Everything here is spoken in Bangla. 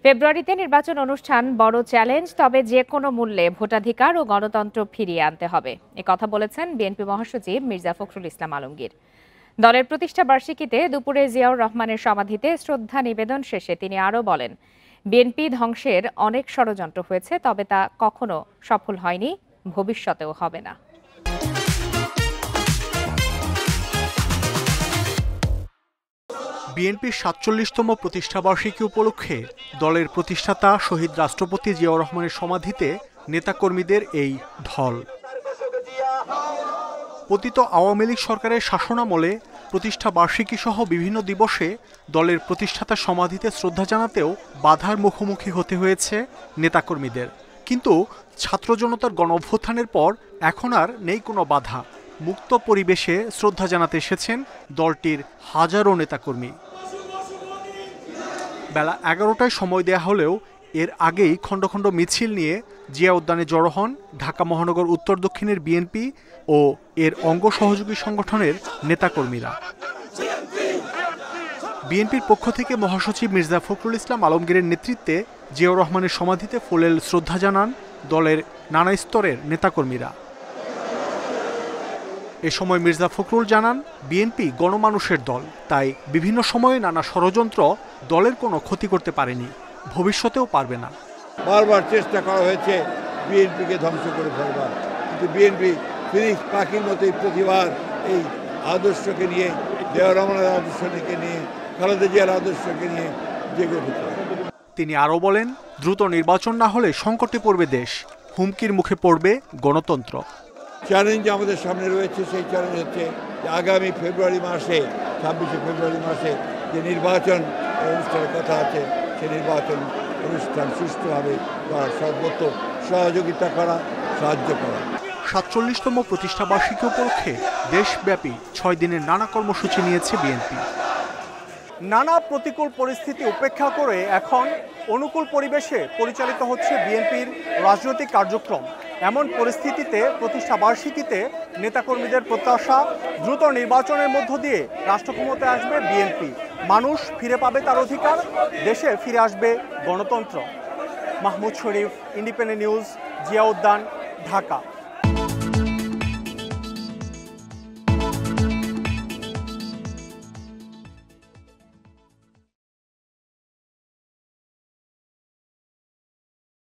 ফেব্রুয়ারিতে নির্বাচন অনুষ্ঠান বড় চ্যালেঞ্জ, তবে যে কোনো মূল্যে ভোটাধিকার ও গণতন্ত্র ফিরিয়ে আনতে হবে, কথা বলেছেন বিএনপি মহাসচিব মির্জা ফখরুল ইসলাম আলমগীর। দলের প্রতিষ্ঠা বার্ষিকীতে দুপুরে জিয়াউর রহমানের সমাধিতে শ্রদ্ধা নিবেদন শেষে তিনি আরও বলেন, বিএনপি ধ্বংসের অনেক ষড়যন্ত্র হয়েছে, তবে তা কখনো সফল হয়নি, ভবিষ্যতেও হবে না। বিএনপির ৪৭তম প্রতিষ্ঠাবার্ষিকী উপলক্ষে দলের প্রতিষ্ঠাতা শহীদ রাষ্ট্রপতি জিয়াউর রহমানের সমাধিতে নেতাকর্মীদের এই ঢল। পতিত আওয়ামী লীগ সরকারের শাসনামলে প্রতিষ্ঠা বার্ষিকী সহ বিভিন্ন দিবসে দলের প্রতিষ্ঠাতার সমাধিতে শ্রদ্ধা জানাতেও বাধার মুখোমুখি হতে হয়েছে নেতাকর্মীদের। কিন্তু ছাত্র জনতার গণ অভ্যুত্থানের পর এখন আর নেই কোনো বাধা। মুক্ত পরিবেশে শ্রদ্ধা জানাতে এসেছেন দলটির হাজারো নেতাকর্মী। বেলা ১১টায় সময় দেয়া হলেও এর আগেই খণ্ড খণ্ড মিছিল নিয়ে জিয়া উদ্যানে জড়ো হন ঢাকা মহানগর উত্তর দক্ষিণের বিএনপি ও এর অঙ্গ সহযোগী সংগঠনের নেতাকর্মীরা। বিএনপির পক্ষ থেকে মহাসচিব মির্জা ফখরুল ইসলাম আলমগীরের নেতৃত্বে জিয়াউর রহমানের সমাধিতে ফুলেল শ্রদ্ধা জানান দলের নানা স্তরের নেতাকর্মীরা। এ সময় মির্জা ফখরুল জানান, বিএনপি গণমানুষের দল, তাই বিভিন্ন সময়ে নানা ষড়যন্ত্র দলের কোনো ক্ষতি করতে পারেনি, ভবিষ্যতেও পারবে না। বারবার চেষ্টা করা হয়েছে বিএনপিকে ধ্বংস করে ফেলবার, কিন্তু বিএনপি ফিনিক্স পাখির মতোই প্রতিবার এই আদর্শকে নিয়ে, জিয়াউর রহমানের আদর্শকে নিয়ে, খালেদা জিয়ার আদর্শকে নিয়ে জেগে উঠেছে। তিনি আরও বলেন, দ্রুত নির্বাচন না হলে সংকটে পড়বে দেশ, হুমকির মুখে পড়বে গণতন্ত্র। চ্যালেঞ্জ আমাদের সামনে রয়েছে, সেই চ্যালেঞ্জ হচ্ছে যে আগামী ফেব্রুয়ারি মাসে, ২৬শে ফেব্রুয়ারি মাসে যে নির্বাচন অনুষ্ঠানের কথা আছে, সেই নির্বাচন অনুষ্ঠান সুষ্ঠুভাবে করার সর্বত্র সহযোগিতা করা, সাহায্য করা। ৪৭তম প্রতিষ্ঠাবার্ষিকী উপলক্ষে দেশব্যাপী ৬ দিনের নানা কর্মসূচি নিয়েছে বিএনপি। নানা প্রতিকূল পরিস্থিতি উপেক্ষা করে এখন অনুকূল পরিবেশে পরিচালিত হচ্ছে বিএনপির রাজনৈতিক কার্যক্রম। এমন পরিস্থিতিতে প্রতিষ্ঠাবার্ষিকীতে নেতাকর্মীদের প্রত্যাশা, দ্রুত নির্বাচনের মধ্য দিয়ে রাষ্ট্রক্ষমতায় আসবে বিএনপি, মানুষ ফিরে পাবে তার অধিকার, দেশে ফিরে আসবে গণতন্ত্র। মাহমুদ শরীফ, ইন্ডিপেন্ডেন্ট নিউজ, জিয়া উদ্যান, ঢাকা।